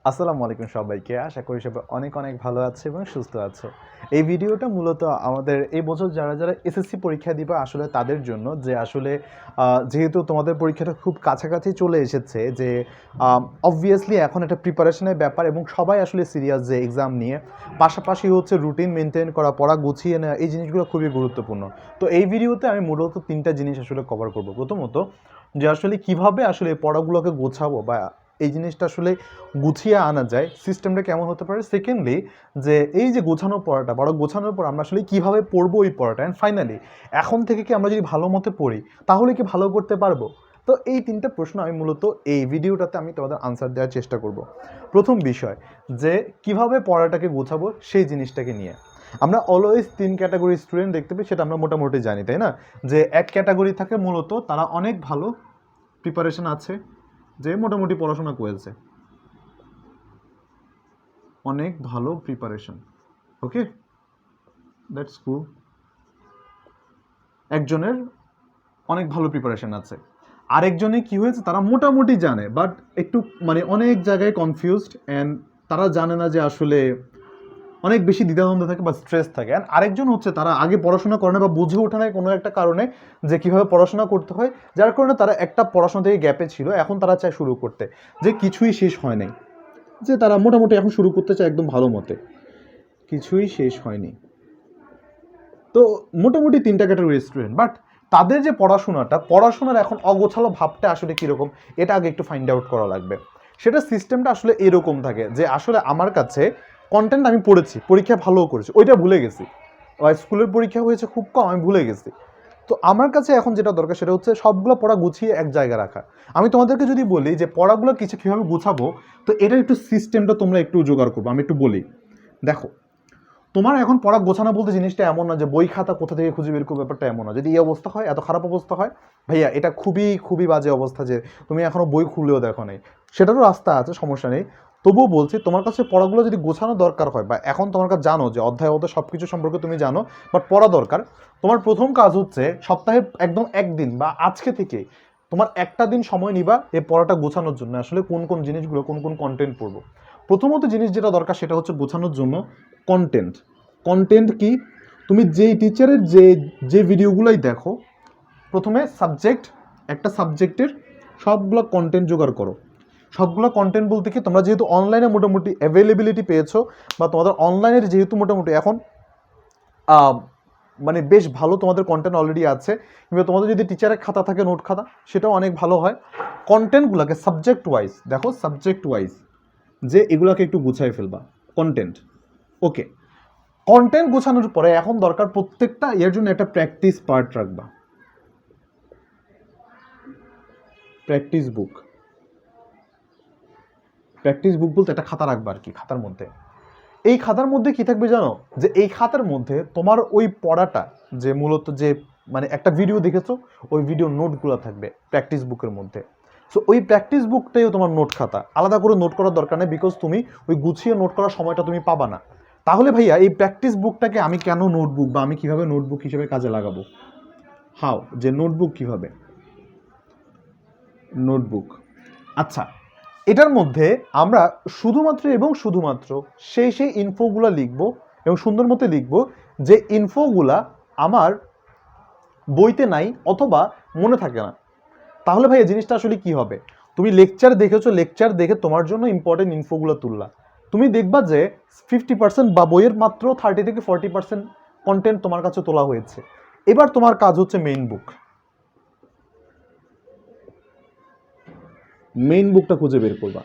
আসসালামু আলাইকুম সবাইকে। আশা করি সবাই অনেক অনেক ভালো আছে এবং সুস্থ আছো। এই ভিডিওটা মূলত আমাদের এই বছর যারা এসএসসি পরীক্ষা দিবে আসলে তাদের জন্য, যে আসলে যেহেতু তোমাদের পরীক্ষাটা খুব কাছাকাছি চলে এসেছে, যে অবভিয়াসলি এখন একটা প্রিপারেশনের ব্যাপার এবং সবাই আসলে সিরিয়াস যে এক্সাম নিয়ে, পাশাপাশি হচ্ছে রুটিন মেনটেন করা, পড়া গুছিয়ে নেওয়া, এই জিনিসগুলো খুবই গুরুত্বপূর্ণ। তো এই ভিডিওতে আমি মূলত তিনটা জিনিস আসলে কভার করব। প্রথমত, যে আসলে কিভাবে আসলে পড়াগুলোকে গোছাবো বা এই জিনিসটা আসলে গুছিয়ে আনা যায়, সিস্টেমটা কেমন হতে পারে। সেকেন্ডলি, যে এই যে গোছানো পড়াটা, বড় গোছানোর পর আমরা আসলে কীভাবে পড়বো এই পড়াটা। অ্যান্ড ফাইনালি, এখন থেকে কি আমরা যদি ভালো মতো পড়ি তাহলে কি ভালো করতে পারবো। তো এই তিনটা প্রশ্ন আমি মূলত এই ভিডিওটাতে আমি তোমাদের আনসার দেওয়ার চেষ্টা করব। প্রথম বিষয়, যে কিভাবে পড়াটাকে গোছাবো সেই জিনিসটাকে নিয়ে। আমরা অলওয়েজ তিন ক্যাটাগরি স্টুডেন্ট দেখতে পাই, সেটা আমরা মোটামুটি জানি, তাই না? যে এক ক্যাটাগরি থাকে মূলত তারা অনেক ভালো প্রিপারেশন আছে, যে মোটামুটি পড়াশোনা করেছে, অনেক ভালো প্রিপারেশন, ওকে, দ্যাটস কুল। একজনের অনেক ভালো প্রিপারেশন আছে, আরেকজনে কি হয়েছে, তারা মোটামুটি জানে বাট একটু অনেক জায়গায় কনফিউজড, অ্যান্ড তারা জানে না যে আসলে অনেক বেশি দ্বিধাদ্বন্দ্ব থাকে বা স্ট্রেস থাকে। অ্যান্ড আরেকজন হচ্ছে তারা আগে পড়াশোনা করে না বা বুঝে ওঠে না কোনো একটা কারণে যে কীভাবে পড়াশোনা করতে হয়, যার কারণে তারা একটা পড়াশোনা থেকে গ্যাপে ছিল, এখন তারা চায় শুরু করতে, যে কিছুই শেষ হয় নাই, যে তারা মোটামুটি এখন শুরু করতে চায় একদম ভালো মতে, কিছুই শেষ হয়নি। তো মোটামুটি তিনটা ক্যাটাগরি স্টুডেন্ট, বাট তাদের যে পড়াশোনার এখন অগোছালো ভাবটা আসলে কীরকম, এটা আগে একটু ফাইন্ড আউট করা লাগবে। সেটা সিস্টেমটা আসলে এরকম থাকে যে আসলে আমার কাছে কন্টেন্ট আমি পড়েছি, পরীক্ষা ভালোও করেছি, ওইটা ভুলে গেছি, স্কুলের পরীক্ষা হয়েছে খুব কম, আমি ভুলে গেছি। তো আমার কাছে এখন যেটা দরকার সেটা হচ্ছে সবগুলো পড়া গুছিয়ে এক জায়গায় রাখা। আমি তোমাদেরকে যদি বলি যে পড়াগুলো কিছু কীভাবে গুছাবো, তো এটার একটু সিস্টেমটা তোমরা একটু জোগাড় করবো। আমি একটু বলি, দেখো, তোমার এখন পড়া গোছানো বলতে জিনিসটা এমন না যে বই খাতা কোথা থেকে খুঁজে বের করবো, ব্যাপারটা এমন না। যদি এই অবস্থা হয়, এত খারাপ অবস্থা হয়, ভাইয়া এটা খুবই খুবই বাজে অবস্থা, যে তুমি এখনো বই খুললেও দেখো নেই। সেটারও রাস্তা আছে, সমস্যা নেই। তবুও বলছি, তোমার কাছে পড়াগুলো যদি গোছানো দরকার হয়, বা এখন তোমার কাছে জানো যে অধ্যায় সব কিছু সম্পর্কে তুমি জানো, বাট পড়া দরকার, তোমার প্রথম কাজ হচ্ছে সপ্তাহে একদম একদিন বা আজকে থেকে তোমার একটা দিন সময় নিবা এই পড়াটা গোছানোর জন্য। আসলে কোন কোন জিনিসগুলো, কোন কোন কন্টেন্ট পড়বো। প্রথমত জিনিস যেটা দরকার সেটা হচ্ছে গোছানোর জন্য কন্টেন্ট। কন্টেন্ট কি? তুমি যেই টিচারের যে ভিডিওগুলোই দেখো, প্রথমে একটা সাবজেক্টের সবগুলো কন্টেন্ট জোগাড় করো। সবগুলো কন্টেন্ট বলতে কি, তোমরা যেহেতু অনলাইনে মোটামুটি অ্যাভেলেবিলিটি পেয়েছো, বা তোমাদের অনলাইনের যেহেতু মোটামুটি এখন বেশ ভালো তোমাদের কন্টেন্ট অলরেডি আছে, কিংবা তোমাদের যদি টিচারের খাতা থাকে, নোট খাতা, সেটাও অনেক ভালো হয়। কন্টেন্টগুলোকে সাবজেক্ট ওয়াইজ দেখো, সাবজেক্ট ওয়াইজ যে এগুলোকে একটু গুছাই ফেলবা কন্টেন্ট, ওকে। কন্টেন্ট গোছানোর পরে এখন দরকার প্রত্যেকটা এর জন্য একটা প্র্যাকটিস পার্ট রাখবা। প্র্যাকটিস বুক বলতে একটা খাতা রাখবা আর কি, খাতার মধ্যে। এই খাতার মধ্যে কি থাকবে জানো? যে এই খাতার মধ্যে তোমার ওই পড়াটা, যে মূলত যে একটা ভিডিও দেখেছো, ওই ভিডিও নোটগুলো থাকবে প্র্যাকটিস বুকের মধ্যে। সো ওই প্র্যাকটিস বুকটাইও তোমার নোট খাতা, আলাদা করে নোট করার দরকার নেই, বিকজ তুমি ওই গুছিয়ে নোট করার সময়টা তুমি পাবা না। তাহলে ভাইয়া এই প্র্যাকটিস বুকটাকে আমি কেন নোটবুক, বা আমি কিভাবে নোটবুক হিসেবে কাজে লাগাবো? হাও, যে নোটবুক কিভাবে, নোটবুক, আচ্ছা, এটার মধ্যে আমরা শুধুমাত্র সেই ইনফোগুলো লিখবো, এবং সুন্দর মতো লিখবো যে ইনফোগুলা আমার বইতে নাই অথবা মনে থাকে না। তাহলে ভাই এই জিনিসটা আসলে কি হবে? তুমি লেকচার দেখেছো, লেকচার দেখে তোমার জন্য ইম্পর্টেন্ট ইনফোগুলো তুললা, তুমি দেখবা যে 50% বা বইয়ের মাত্র 30 থেকে 40% কন্টেন্ট তোমার কাছে তোলা হয়েছে। এবার তোমার কাজ হচ্ছে মেইন বুকটা খুঁজে বের করবা।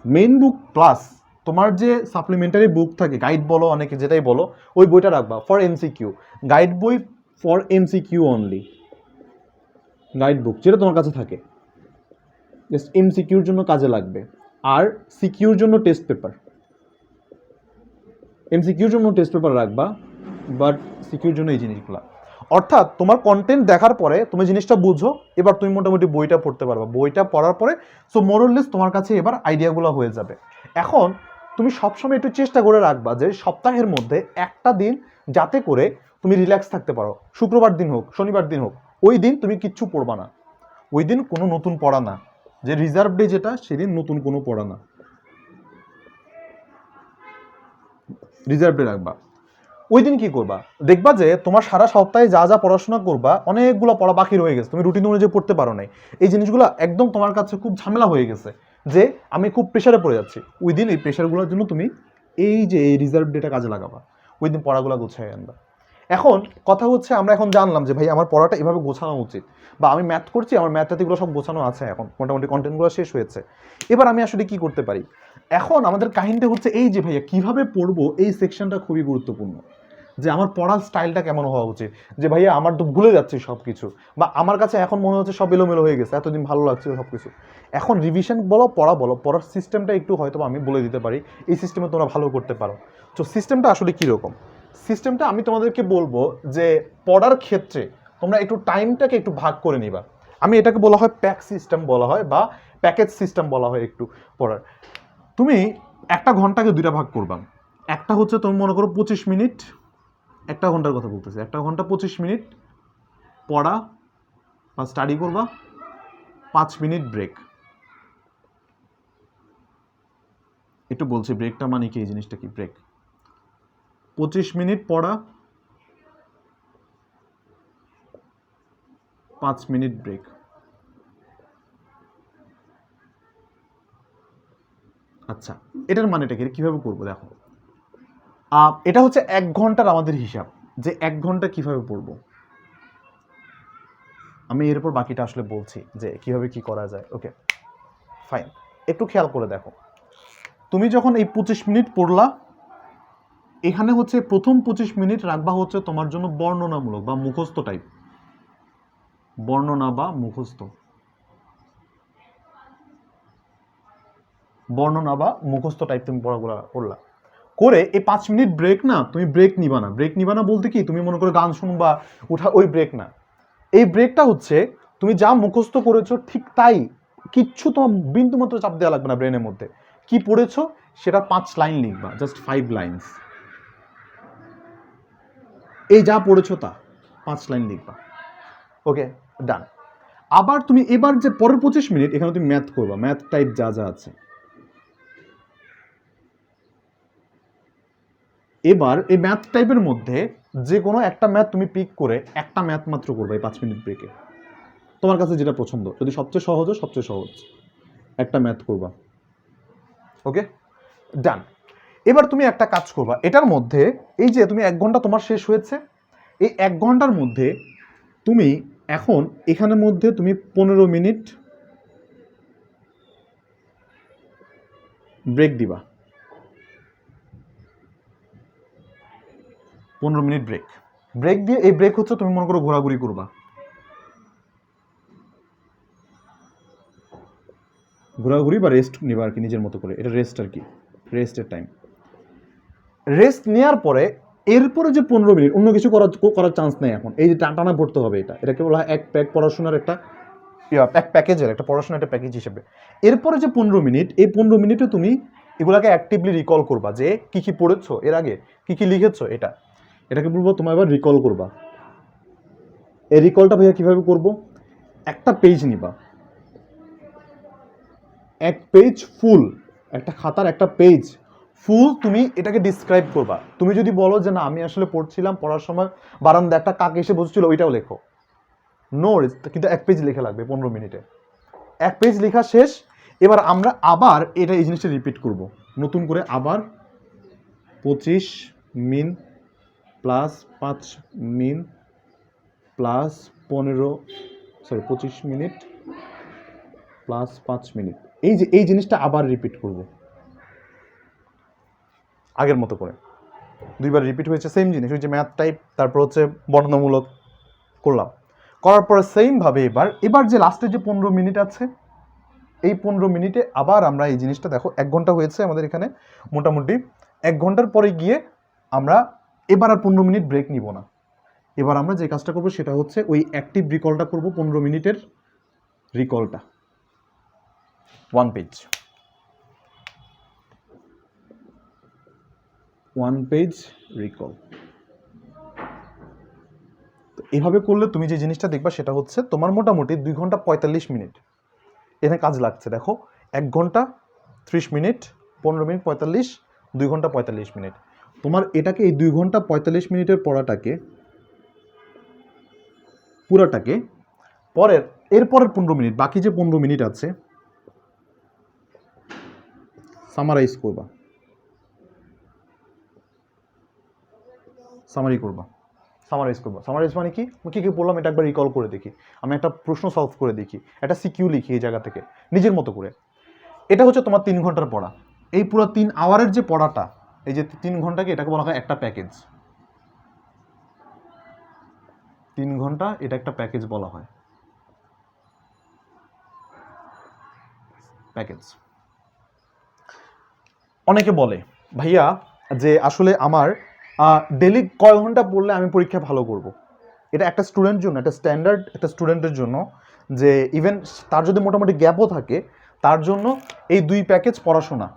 মেইন বুক প্লাস তোমার যে সাপ্লিমেন্টারি বুক থাকে, গাইড বলো, অনেকে যেটাই বলো, ওই বইটা রাখবা ফর এমসিকিউ। গাইড বই for MCQ only, guide book যেটা তোমার কাছে থাকে জাস্ট এমসিকিউর জন্য কাজে লাগবে। আর সিকিউর জন্য টেস্ট পেপার, এমসিকিউর জন্য টেস্ট পেপার রাখবা, বাট সিকিউর জন্য এই জিনিসগুলো। অর্থাৎ তোমার কন্টেন্ট দেখার পরে তুমি জিনিসটা বুঝো, এবার তুমি মোটামুটি বইটা পড়তে পারবা। বইটা পড়ার পরে সো মোরলেস তোমার কাছে এবার আইডিয়াগুলো হয়ে যাবে। এখন তুমি সবসময় একটু চেষ্টা করে রাখবা যে সপ্তাহের মধ্যে একটা দিন যাতে করে তুমি রিল্যাক্স থাকতে পারো। শুক্রবার দিন হোক, শনিবার দিন হোক, ওই দিন তুমি কিচ্ছু পড়বা না, ওই দিন কোনো নতুন পড়া না, যে রিজার্ভ ডে যেটা, সেদিন নতুন কোনো পড়া না। রিজার্ভে রাখবা। ওই দিন কি করবা, দেখবা যে তোমার সারা সপ্তাহে যা যা পড়াশোনা করবা অনেকগুলো পড়া বাকি রয়ে গেছে, তুমি রুটিন অনুযায়ী পড়তে পারো নাই, এই জিনিসগুলো একদম তোমার কাছে খুব ঝামেলা হয়ে গেছে যে আমি খুব প্রেশারে পড়ে যাচ্ছি। ওই দিন এই প্রেশারগুলোর জন্য তুমি এই যে এই রিজার্ভ ডেটা কাজে লাগাবা, ওই দিন পড়াগুলো গুছিয়ে আনবা। এখন কথা হচ্ছে আমরা এখন জানলাম যে ভাই আমার পড়াটা এভাবে গোছানো উচিত, বা আমি ম্যাথ করছি, আমার ম্যাথটাতে এগুলো সব গোছানো আছে, এখন মোটামুটি কন্টেন্টগুলো শেষ হয়েছে, এবার আমি আসলে কি করতে পারি। এখন আমাদের কাহিনীটা হচ্ছে এই যে ভাইয়া কীভাবে পড়বো, এই সেকশনটা খুবই গুরুত্বপূর্ণ, যে আমার পড়ার স্টাইলটা কেমন হওয়া উচিত, যে ভাইয়া আমার তো ভুলে যাচ্ছি সব কিছু, বা আমার কাছে এখন মনে হচ্ছে সব এলোমেলো হয়ে গেছে, এতদিন ভালো লাগছিল সব কিছু। এখন রিভিশন বলো, পড়া বলো, পড়ার সিস্টেমটা একটু হয়তো আমি বলে দিতে পারি, এই সিস্টেমে তোমরা ভালো করতে পারো। তো সিস্টেমটা আসলে কীরকম, সিস্টেমটা আমি তোমাদেরকে বলবো যে পড়ার ক্ষেত্রে তোমরা একটু টাইমটাকে একটু ভাগ করে নিবা। আমি এটাকে বলা হয় প্যাক সিস্টেম বলা হয়, বা প্যাকেজ সিস্টেম বলা হয় একটু পড়ার। তুমি একটা ঘন্টাকে দুইটা ভাগ করবা, একটা হচ্ছে তুমি মনে করো 25 মিনিট, একটা ঘন্টার কথা বলতেছি, একটা ঘন্টা 25 মিনিট পড়া বা স্টাডি করবা, 5 মিনিট ব্রেক। একটু বলছি ব্রেকটা মানে কি, এই জিনিসটা কি ব্রেক। 25 মিনিট পড়া, 5 মিনিট ব্রেক। আচ্ছা, এটার মানেটা কি, কীভাবে করবো দেখো, এটা হচ্ছে 1 ঘন্টার আমাদের হিসাব, যে 1 ঘন্টা কিভাবে পড়বো। আমি এরপর বাকিটা আসলে বলছি যে কিভাবে কি করা যায়। ওকে ফাইন, একটু খেয়াল করে দেখো, তুমি যখন এই 25 মিনিট পড়লা, এখানে হচ্ছে প্রথম 25 মিনিট রাখবা হচ্ছে তোমার জন্য বর্ণনামূলক বা মুখস্থ টাইপ, বর্ণনা বা মুখস্থ, বর্ণনা বা মুখস্থ টাইপ তুমি পড়াগুলো করলা। করে এই 5 মিনিট ব্রেক না, তুমি ব্রেক নিবা না। ব্রেক নিবা না বলতে কি, তুমি মনে করো গান শুনবা উঠা, ওই ব্রেক না। এই ব্রেকটা হচ্ছে তুমি যা মুখস্থ করেছো ঠিক তাই, কিচ্ছু তোমার বিন্দু মাত্র চাপ দেওয়া লাগবে না ব্রেনের মধ্যে। কি পড়েছো সেটা 5 লাইন লিখবা, জাস্ট 5 লাইনস। এই যা পড়েছো তা 5 লাইন লিখবা। ওকে ডান। আবার তুমি এবার যে পরের 25 মিনিট এখানে তুমি ম্যাথ করবা, ম্যাথ টাইপ যা যা আছে। এবার এই ম্যাথ টাইপের মধ্যে যে কোনো একটা ম্যাথ তুমি পিক করে একটা ম্যাথ মাত্র করবে এই 5 মিনিট ব্রেকে, তোমার কাছে যেটা পছন্দ, যদি সবচেয়ে সহজ হয় সবচেয়ে সহজ একটা ম্যাথ করবা। ওকে ডান। এবার তুমি একটা কাজ করবা, এটার মধ্যে এই যে তুমি 1 ঘন্টা তোমার শেষ হয়েছে, এই 1 ঘন্টার মধ্যে তুমি এখন এখানের মধ্যে তুমি 15 মিনিট ব্রেক দিবা, 15 মিনিট ব্রেক। ব্রেক দিয়ে এই ব্রেক হচ্ছে তুমি মনে করো ঘোরাঘুরি করবা, ঘোরাঘুরি বা রেস্ট নিবা আর কি নিজের মতো করে, এটা রেস্ট আর কি, রেস্টের টাইম। রেস্ট নেওয়ার পরে এরপরে যে 15 মিনিট অন্য কিছু করার চান্স নেই এখন, এই যে টানা পড়তে হবে, এটাকে বলা হয় এক প্যাক পড়াশোনার একটা এক প্যাকেজের একটা পড়াশোনার একটা প্যাকেজ হিসেবে। এরপরে যে 15 মিনিট, এই 15 মিনিটে তুমি এগুলাকে অ্যাক্টিভলি রিকল করবা, যে কি কি পড়েছো এর আগে, কি কি লিখেছো, এটাকে বলবো তোমার এবার রিকল করবা। এই রিকলটা ভাইয়া কিভাবে করবো, একটা পেজ নিবা, 1 পেজ ফুল, একটা খাতার একটা পেজ ফুল তুমি এটাকে ডিসক্রাইব করবা। তুমি যদি বলো যে না আমি আসলে পড়ছিলাম, পড়ার সময় বারান্দা একটা কাক এসে বসেছিল, ওইটাও লেখো, নো কিন্তু 1 পেজ লেখা লাগবে 15 মিনিটে। 1 পেজ লেখা শেষ। এবার আমরা আবার এটা এই জিনিসটা রিপিট করব নতুন করে, আবার 25 মিন প্লাস 5 মিন প্লাস 25 মিনিট প্লাস 5 মিনিট, এই জিনিসটা আবার রিপিট করব আগের মতো করে। 2 বার রিপিট হয়েছে সেম জিনিস, ওই যে ম্যাথ টাইপ, তারপর হচ্ছে বর্ণনামূলক করলাম, করার পরে সেমভাবে এবার যে লাস্টের যে 15 মিনিট আছে, এই 15 মিনিটে আবার আমরা এই জিনিসটা দেখো 1 ঘন্টা হয়েছে আমাদের এখানে মোটামুটি। 1 ঘন্টার পরে গিয়ে আমরা এবার আর 15 মিনিট ব্রেক নিব না। এবার আমরা যে কাজটা করবো সেটা হচ্ছে ওই অ্যাক্টিভ রিকলটা করব, 15 মিনিটের রিকলটা 1 পেজ, 1 পেজ রিকল। তো এভাবে করলে তুমি যে জিনিসটা দেখবা সেটা হচ্ছে তোমার মোটামুটি 2 ঘন্টা 45 মিনিট এখানে কাজ লাগছে। দেখো 1 ঘন্টা 30 মিনিট, 15 মিনিট 45, 2 ঘন্টা 45 মিনিট। তোমার এটাকে এই 2 ঘন্টা 45 মিনিটের পড়াটাকে পুরাটাকে এরপরের 15 মিনিট, বাকি যে 15 মিনিট আছে সামারাইজ করবা, সামারাইজ মানে কি কি বললাম এটা একবার রিকল করে দেখি, আমি একটা প্রশ্ন সলভ করে দেখি, একটা সিকিউ লিখি এই জায়গা থেকে নিজের মতো করে। এটা হচ্ছে তোমার 3 ঘন্টার পড়া। এই পুরো 3 আওয়ারের যে পড়াটা, এই যে 3 ঘন্টাকে এটাকে বলা হয় একটা প্যাকেজ। 3 ঘন্টা এটা একটা প্যাকেজ বলা হয়, প্যাকেজ। অনেকে বলে ভাইয়া যে আসলে আমার ডেলি কয় ঘন্টা পড়লে আমি পরীক্ষা ভালো করব। এটা একটা স্টুডেন্টের জন্য, একটা স্ট্যান্ডার্ড একটা স্টুডেন্টের জন্য, যে ইভেন তার যদি মোটামুটি গ্যাপও থাকে তার জন্য এই 2 প্যাকেজ পড়াশোনা,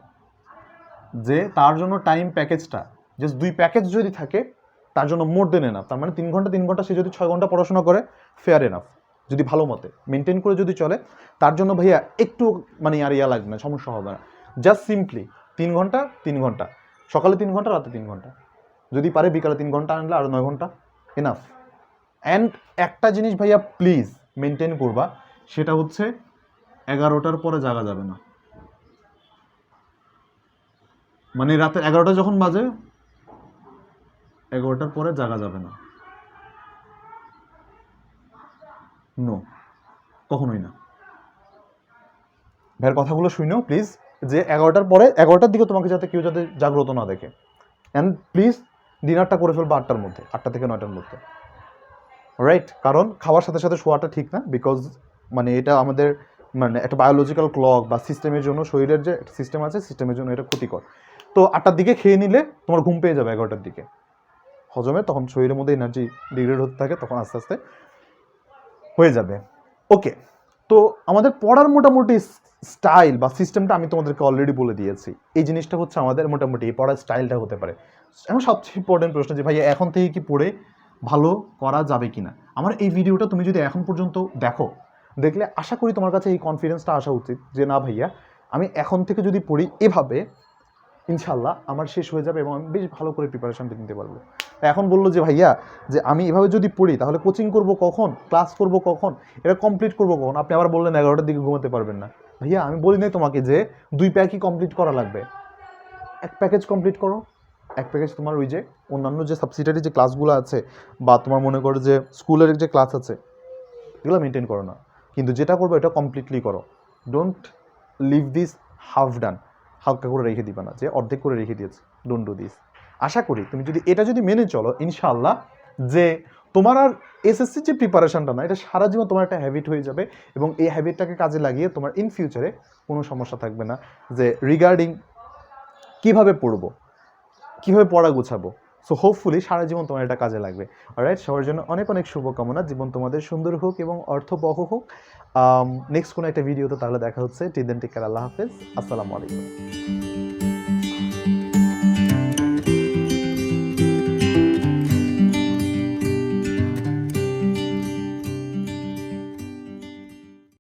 যে তার জন্য টাইম প্যাকেজটা জাস্ট 2 প্যাকেজ যদি থাকে তার জন্য মোর দেন এনাফ। তার মানে 3 ঘন্টা সে যদি 6 ঘন্টা পড়াশোনা করে ফেয়ার এনাফ, যদি ভালো মতে মেনটেন করে যদি চলে তার জন্য ভাইয়া একটু মানে আর ইয়া লাগবে না, সমস্যা হবে না। জাস্ট সিম্পলি 3 ঘন্টা সকালে 3 ঘন্টা রাতে 3 ঘন্টা, যদি পারে বিকালে 3 ঘন্টা আনলে আরও 9 ঘন্টা এনাফ। অ্যান্ড একটা জিনিস ভাইয়া প্লিজ মেনটেন করবা, সেটা হচ্ছে 11টার পরে জাগা যাবে না। মানে রাতে 11টা যখন বাজে 11টার পরে জাগা যাবে না, নো, কখনোই না। ভাইয়ের কথাগুলো শুনেও প্লিজ, যে 11টার পরে 11টার দিকে তোমাকে যাতে কেউ যাতে জাগ্রত না দেখে। অ্যান্ড প্লিজ ডিনারটা করে ফেলবো 8টার মধ্যে, 8টা থেকে 9টার মধ্যে, রাইট? কারণ খাওয়ার সাথে সাথে শোয়াটা ঠিক না, বিকজ মানে এটা আমাদের মানে একটা বায়োলজিক্যাল ক্লক বা সিস্টেমের জন্য, শরীরের যে একটা সিস্টেম আছে সিস্টেমের জন্য এটা ক্ষতিকর। তো 8টার দিকে খেয়ে নিলে তোমার ঘুম পেয়ে যাবে 11টার দিকে, হজমে তখন শরীরের মধ্যে এনার্জি ডিগ্রেড হতে থাকে, তখন আস্তে আস্তে হয়ে যাবে। ওকে, তো আমাদের পড়ার মোটামুটি স্টাইল বা সিস্টেমটা আমি তোমাদেরকে অলরেডি বলে দিয়েছি। এই জিনিসটা হচ্ছে আমাদের মোটামুটি এই পড়ার স্টাইলটা হতে পারে। এখন সবচেয়ে ইম্পর্টেন্ট প্রশ্ন যে ভাইয়া এখন থেকে কি পড়ে ভালো করা যাবে কিনা। আমার এই ভিডিওটা তুমি যদি এখন পর্যন্ত দেখো, দেখলে আশা করি তোমার কাছে এই কনফিডেন্সটা আসা উচিত যে না ভাইয়া আমি এখন থেকে যদি পড়ি এভাবে ইনশাল্লাহ আমার শেষ হয়ে যাবে এবং আমি বেশ ভালো করে প্রিপারেশনটা নিতে পারবো। এখন বললো যে ভাইয়া যে আমি এভাবে যদি পড়ি তাহলে কোচিং করব কখন, ক্লাস করব কখন, এটা কমপ্লিট করব কখন? আপনি আবার বললেন 11টার দিকে ঘুমাতে পারবেন না। ভাইয়া আমি বলি নাই তোমাকে যে 2 প্যাকই কমপ্লিট করা লাগবে, এক প্যাকেজ কমপ্লিট করো। এক প্যাকেজ তোমার ওই যে অন্যান্য যে সাবসিডারি যে ক্লাসগুলো আছে বা তোমার মনে করো যে স্কুলের যে ক্লাস আছে এগুলো মেনটেন করো না, কিন্তু যেটা করবো এটা কমপ্লিটলি করো। Don't leave this half done, হালকা করে রেখে দিবা না যে অর্ধেক করে রেখে দিয়েছে, ডোন্ট ডু দিস। আশা করি তুমি যদি এটা যদি মেনে চলো ইনশাআল্লাহ, যে তোমার আর এসএসসির যে প্রিপারেশনটা না, এটা সারা জীবন তোমার একটা হ্যাবিট হয়ে যাবে এবং এই হ্যাবিটটাকে কাজে লাগিয়ে তোমার ইন ফিউচারে কোনো সমস্যা থাকবে না যে রিগার্ডিং কীভাবে পড়বো, কীভাবে পড়া গোছাবো। সো হোপফুলি সারা জীবন তোমার এটা কাজে লাগবে। অলরাইট, সবার জন্য অনেক অনেক শুভকামনা, জীবন তোমাদের সুন্দর হোক এবং অর্থবহ হোক। নেক্সট কোনো একটা ভিডিওতে তাহলে দেখা হচ্ছে। টিল দেন টেক কেয়ার, আল্লাহ হাফেজ, আসসালামু আলাইকুম।